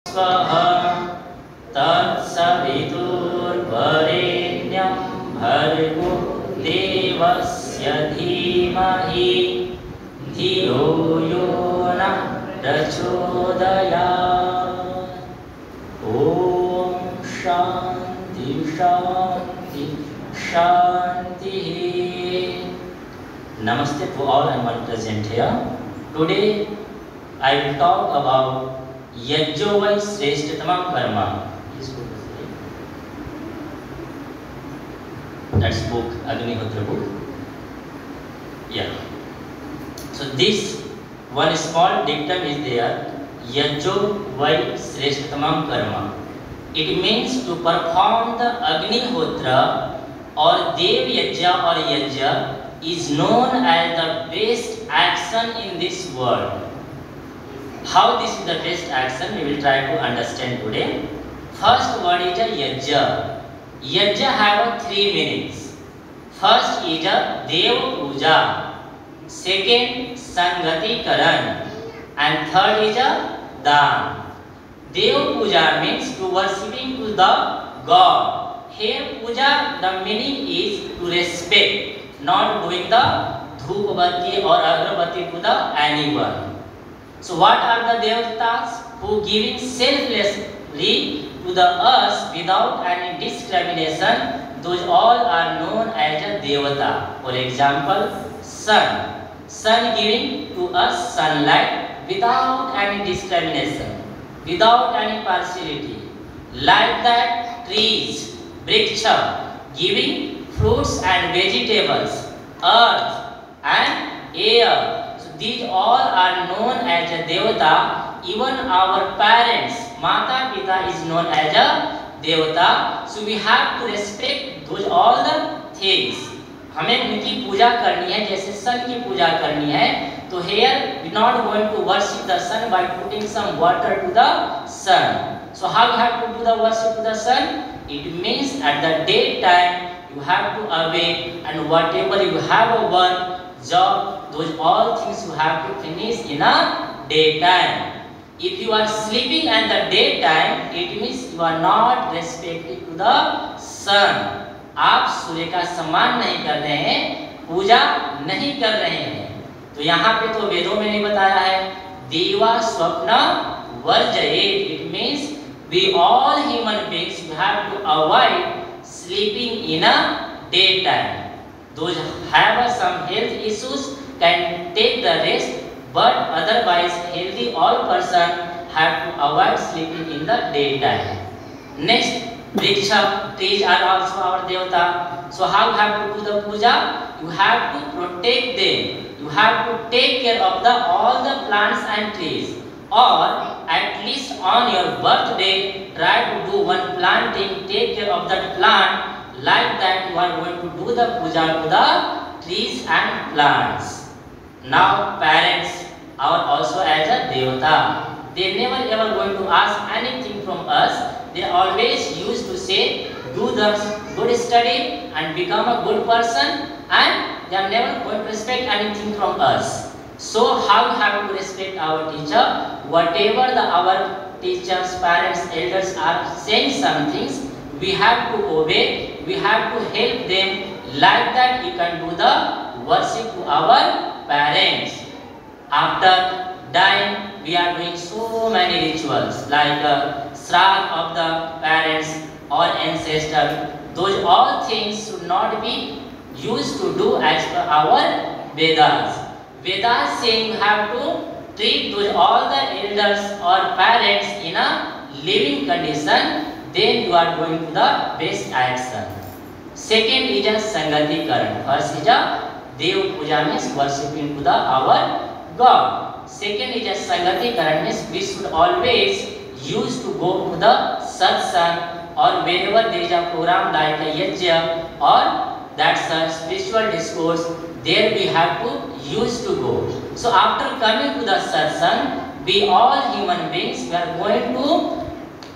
स्वाहा तत्सवितुर्वरेण्यं भर्गो देवस्य धीमहि धियो यो नः प्रचोदयात्। ओम शांति शांति शांति। Namaste to all and present here. Today I will talk about यज्ञोवै श्रेष्ठतमं कर्म. That's book, Agnihotra book. Yeah. So this one small dictum is there. यज्ञोवै श्रेष्ठतमं कर्म. It means to perform the Agnihotra or Dev Yajna or Yajna is known as the best action in this world. How this is the best action, we will try to understand today. First word is a yajna. Yajna have three meanings. First is a Dev Puja, second Sangati Karan, and third is a Dan. Dev Puja means to worshipping to the God. Here Puja, the meaning is to respect, not doing the Dhupavati or Agravati to the anyone. So what are the devatas? Who giving selflessly to the us without any discrimination, those all are known as a devata. For example, sun. Sun giving to us sunlight without any discrimination, without any partiality. Like that, trees, vriksha, giving fruits and vegetables, earth and air. These all are known as a devata. Even our parents, Mata Pita is known as a devata. So we have to respect those all the things. हमें उनकी पूजा करनी है, जैसे सन की पूजा करनी है. तो here we not going to worship the sun by putting some water to the sun. So how you have to do the worship to the sun? It means at the daytime you have to awake and whatever you have a work, job, those all things you have to finish in a daytime. If you are sleeping at the daytime, it means you are not respecting to the sun. आप सूर्य का सम्मान नहीं कर रहे हैं, पूजा नहीं कर रहे हैं. तो यहाँ पे तो वेदों में नहीं बताया है देवा स्वप्न वर्जयेत. It means we all human beings we have to avoid sleeping in a daytime. Those have some health issues can take the rest, but otherwise healthy all person have to avoid sleeping in the daytime. Next, vriksha, trees are also our devata. So how you have to do the puja? You have to protect them. You have to take care of the all the plants and trees. Or at least on your birthday, try to do one planting, take care of that plant. Like that you are going to do the puja to the trees and plants. Now parents are also as a devata. They never ever going to ask anything from us. They always used to say do the good study and become a good person, and they are never going to expect anything from us. So how you have to respect our teacher? Whatever our teachers, parents, elders are saying some things, we have to obey, we have to help them. Like that you can do the worship to our parents. After dying, we are doing so many rituals like Shraddha of the parents or ancestors. Those all things should not be used to do as per our Vedas. Vedas saying you have to treat those all the elders or parents in a living condition. Then you are going to the best action. Second is a Sangati Karan. First is a Dev Puja means worshipping to the our God. Second is a Sangati Karan means we should always use to go to the satsang or wherever there is a program like a yajna or that's a spiritual discourse. There we have to use to go. So after coming to the satsang, we all human beings we are going to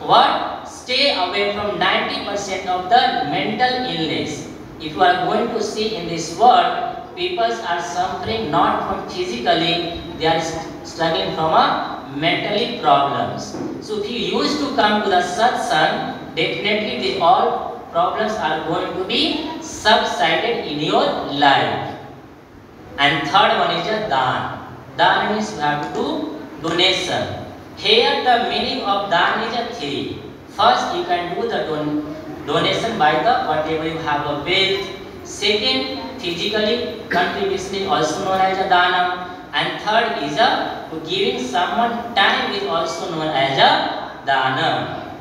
what? Stay away from 90% of the mental illness. If you are going to see in this world, people are suffering not from physically, they are struggling from a mentally problems. So if you used to come to the satsang, definitely the all problems are going to be subsided in your life. And third one is a dan. Dan means you have to do donation. Here the meaning of dan is a three. First, you can do the donation by the whatever you have a wealth. Second, physically contribution is also known as a dana. And third is a to giving someone time is also known as a dana.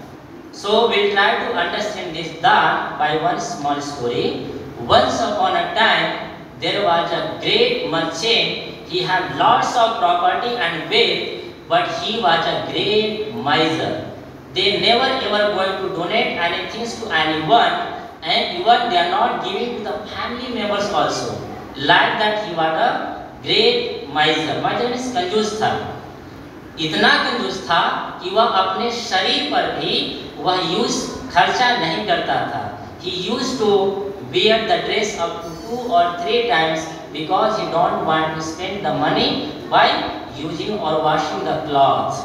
So we'll try to understand this dan by one small story. Once upon a time, there was a great merchant. He had lots of property and wealth, but he was a great miser. They never ever going to donate anything to anyone, and even they are not giving to the family members also. Like that, he was a great miser. Miser means कंजूस था. इतना कंजूस था कि वह अपने शरीर पर भी वह यूज खर्चा नहीं करता था. He used to wear the dress up to 2 or 3 times because he don't want to spend the money by using or washing the clothes.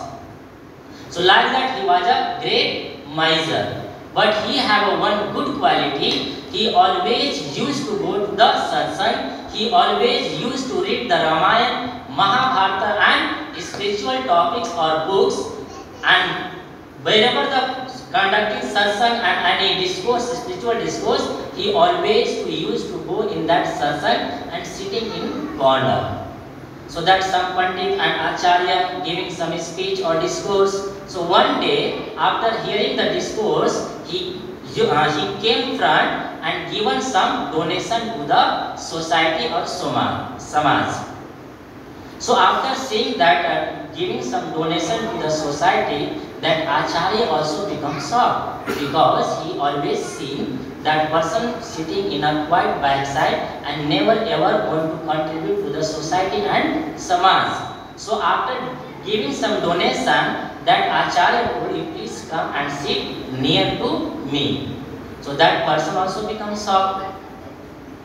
So like that, he was a great miser. But he have a one good quality. He always used to go to the satsang. He always used to read the Ramayana, Mahabharata and spiritual topics or books. And wherever the conducting satsang and any discourse, spiritual discourse, he always used to go in that satsang and sitting in corner. So that some pandit and acharya giving some speech or discourse. So one day, after hearing the discourse, he came front and given some donation to the society or samaj. So after seeing that giving some donation to the society, that acharya also becomes shocked because he always seen that person sitting in a quiet backside and never ever going to contribute to the society and samaj. So after giving some donation, that acharya told, you please come and sit near to me. So that person also becomes shocked.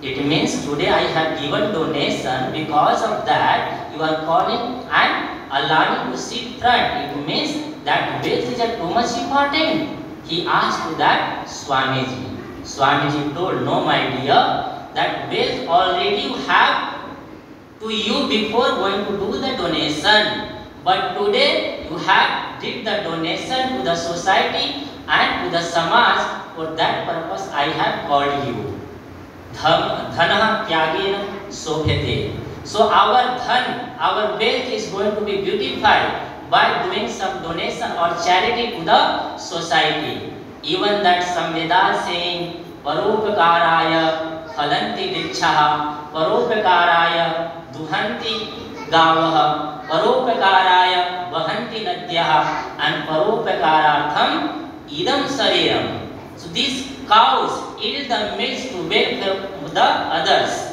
It means today I have given donation, because of that you are calling and allowing to sit front. It means that wealth is too much important. He asked to that Swamiji. Swamiji told, no my dear, that wealth already you have to you before going to do the donation. But today you have did the donation to the society and to the samaj. For that purpose I have called you. Dhana tyagena sobhyate. So our dhan, our wealth is going to be beautified by doing some donation or charity to the society. Even that Samveda saying, Paropkaraya phalanti vrikshaha, Paropkaraya duhanti gavaha, Paropkaraya vahanti nadyaha, and Paropkarartham idam sariram. So these cows eat the milk to welfare the others.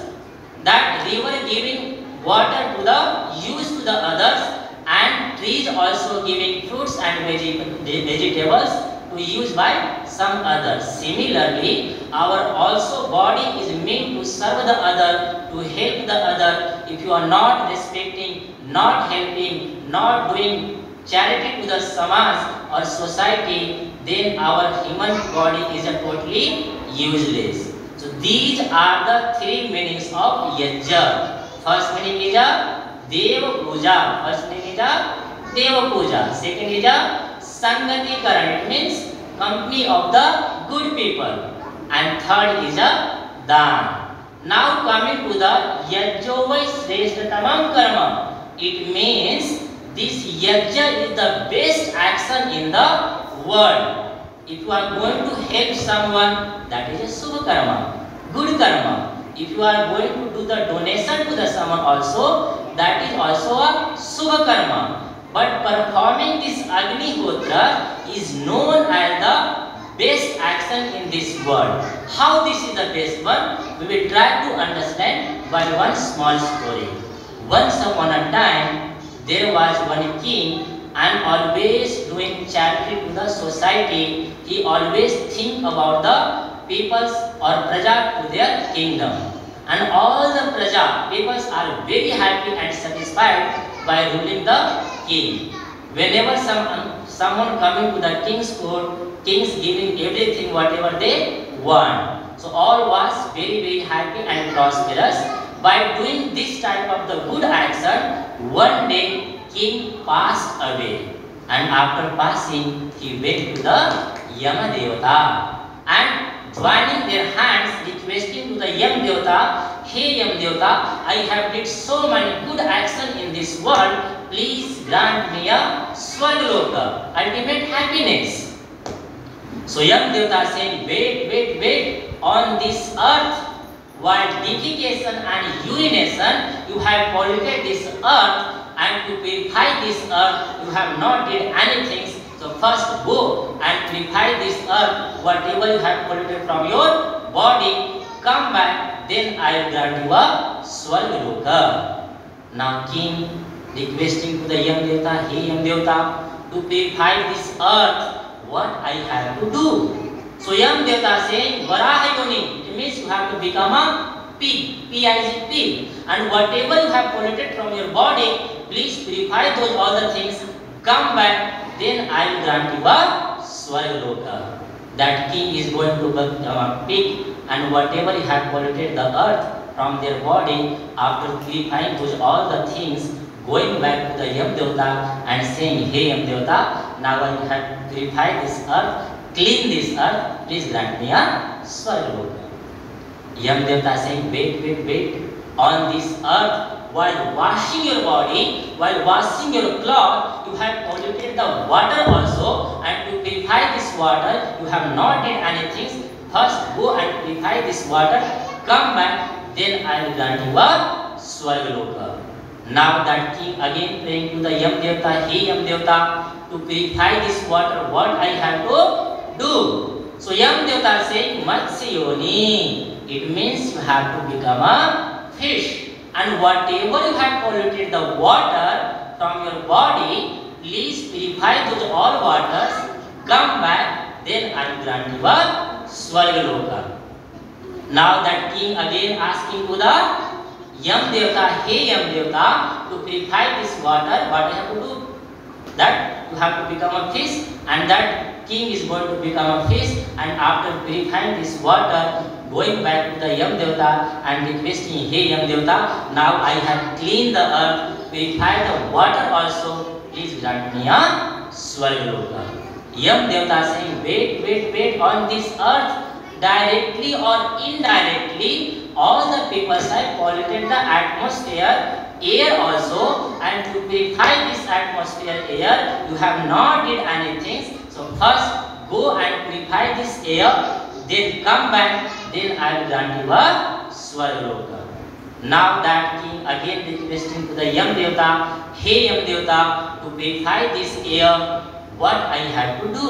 That river giving water to the use to the others, and trees also giving fruits and vegetables to use by some others. Similarly, our also body is meant to serve the other, to help the other. If you are not respecting, not helping, not doing charity to the samaj or society, then our human body is totally useless. So these are the three meanings of yajna. First meaning is a Deva Puja. First meaning is a Deva Puja. Second is a Sangati Karan. It means company of the good people. And third is a Dan. Now coming to the Yajjovai Shreshtatamam Karma. It means this yajna is the best action in the world. If you are going to help someone, that is a Subha Karma, good karma. If you are going to do the donation to the someone also, that is also a Subha Karma. But performing this Agnihotra is known as the best action in this world. How this is the best one? We will try to understand by one small story. Once upon a time, there was one king, and always doing charity to the society. He always think about the peoples or praja to their kingdom. And all the praja peoples are very happy and satisfied by ruling the king. Whenever someone coming to the king's court, kings giving everything whatever they want. So all was very happy and prosperous. By doing this type of the good action, one day king passed away, and after passing, he went to the Yama Devata and joining their hands, requesting to the Yam Devata, "Hey Yam Devata, I have did so many good action in this world. Please grant me a Swargaloka, ultimate happiness." So Yam Devata saying, wait, on this earth, while defecation and urination, you have polluted this earth, and to purify this earth, you have not did anything. So first go and purify this earth, whatever you have polluted from your body, come back, then I will grant you a Swargaloka. Now king requesting to the Yam Devata, "Hey Yam Devata, to purify this earth, what I have to do?" So Yam Devata saying, "Varaha Yoni," it means you have to become a pig, P-I-G, pig, and whatever you have polluted from your body, please purify those other things, come back, then I will grant you a Swargaloka. That king is going to become a pig, and whatever he had polluted the earth from their body, after purifying those all the things, going back to the Yam Devata and saying, "Hey Yam Devata, now I have purified this earth, clean this earth, please grant me a Swargaloka." Yam Devata saying, wait, on this earth, while washing your body, while washing your cloth, you have polluted the water also, and to purify this water, you have not did anything. First go and purify this water, come back, then I will grant you a Swargaloka. Now that king again praying to the Yam Devata, "Hey Yam Devata, to purify this water, what I have to do?" So Yam Devata saying, "Matsyoni," it means you have to become a fish, and whatever you have polluted the water from your body, please purify those all waters, come back, then I will grant you a Swargaloka. Now that king again asking to the Yam Devata, "Hey Yam Devata, to purify this water, what I have to do?" That you have to become a fish, and that king is going to become a fish, and after purifying this water, going back to the Yam Devata and requesting, "Hey Yam Devata, now I have cleaned the earth, purified the water also, please grant me a Swargaloka." Yam Devata saying, wait, on this earth, directly or indirectly, all the people have polluted the atmosphere, air also, and to purify this atmosphere, air, you have not did anything. So first go and purify this air, then come back, then I will grant you a Swargaloka. Now that king again requesting to the Yam Devata, "Hey Yam Devata, to purify this air, what I have to do?"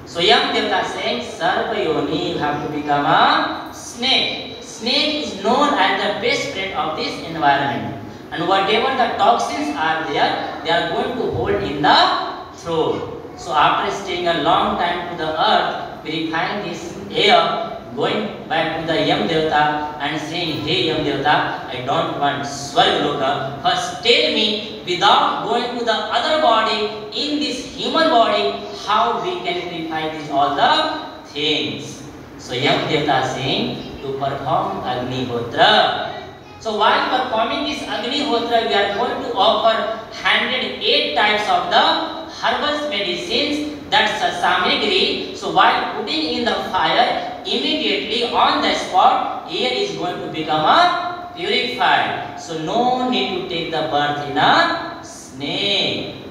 So Yam Devata saying, "Sarvayoni," you have to become a snake. Snake is known as the best friend of this environment, and whatever the toxins are there, they are going to hold in the throat. So after staying a long time to the earth, purifying this air, going back to the Yam Devata and saying, "Hey Yam Devata, I don't want Swargaloka. First tell me, without going to the other body, in this human body, how we can purify these all the things." So Yam Devata saying, to perform Agnihotra. So while performing this Agnihotra, we are going to offer 108 types of the herbal medicines, that's a samagri. So while putting in the fire, immediately on the spot, air is going to become a purified. So no need to take the birth in a snake.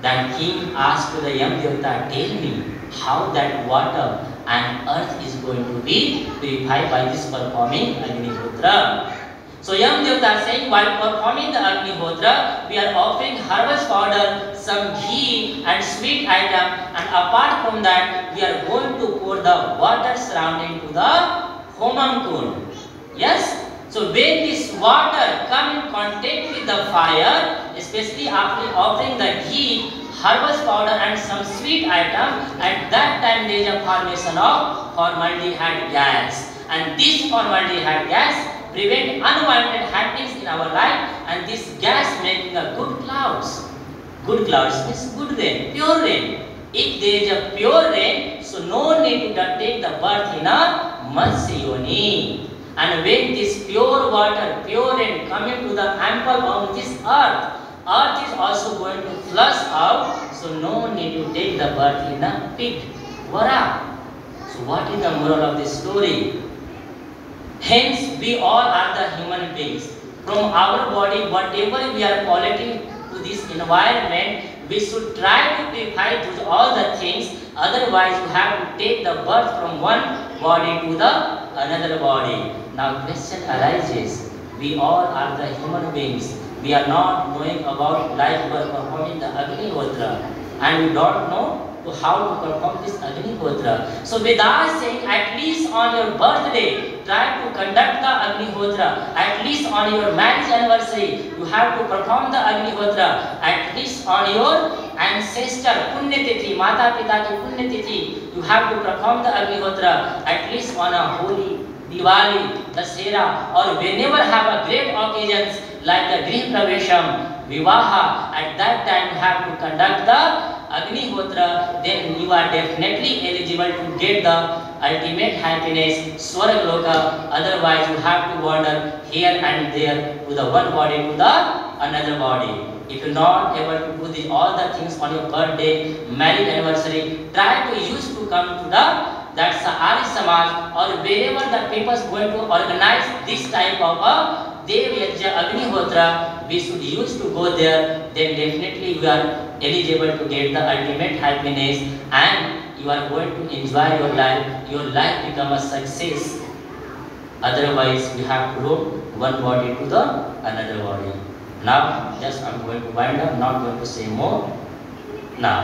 Then king asked to the Yam Devata, "Tell me how that water and earth is going to be purified by this performing Agnihotra." So Yam Devata saying, while performing the Agnihotra, we are offering herbal powder, some ghee and sweet item, and apart from that, we are going to pour the water surrounding to the Homam Kund. Yes? So when this water come in contact with the fire, especially after offering the ghee, herbal powder and some sweet item, at that time there is a formation of formaldehyde gas. And this formaldehyde gas prevent unwanted happenings in our life, and this gas making a good clouds. Good clouds means good rain, pure rain. If there is a pure rain, so no need to take the birth in a Matsya Yoni. And when this pure water, pure rain coming to the ample on this earth, earth is also going to flush out, so no need to take the birth in a pit. Vara. So what is the moral of this story? Hence, we all are the human beings. From our body, whatever we are polluting to this environment, we should try to purify those all the things. Otherwise, you have to take the birth from one body to the another body. Now, question arises: we all are the human beings. We are not knowing about life by performing the Agnihotra, and we don't know how to perform this Agnihotra. So Vedas saying at least on your birthday, try to conduct the Agnihotra. At least on your marriage anniversary, you have to perform the Agnihotra. At least on your ancestor Punya Tithi, Mata Pita ki Punya Tithi, you have to perform the Agnihotra. At least on a holy Diwali, Dasera, or whenever have a great occasions like the Grih Pravesham, Vivaha, at that time you have to conduct the Agnihotra, then you are definitely eligible to get the ultimate happiness, Swargaloka. Otherwise, you have to wander here and there to the one body to the another body. If you are not able to do all the things on your birthday, marriage anniversary, try to use to come to the that's the Arya Samaj or wherever the people is going to organize this type of a Dev Yajna Agnihotra, we should use to go there, then definitely we are eligible to get the ultimate happiness and you are going to enjoy your life become a success. Otherwise, we have to roam one body to the another body. Now, just I'm going to wind up, not going to say more now.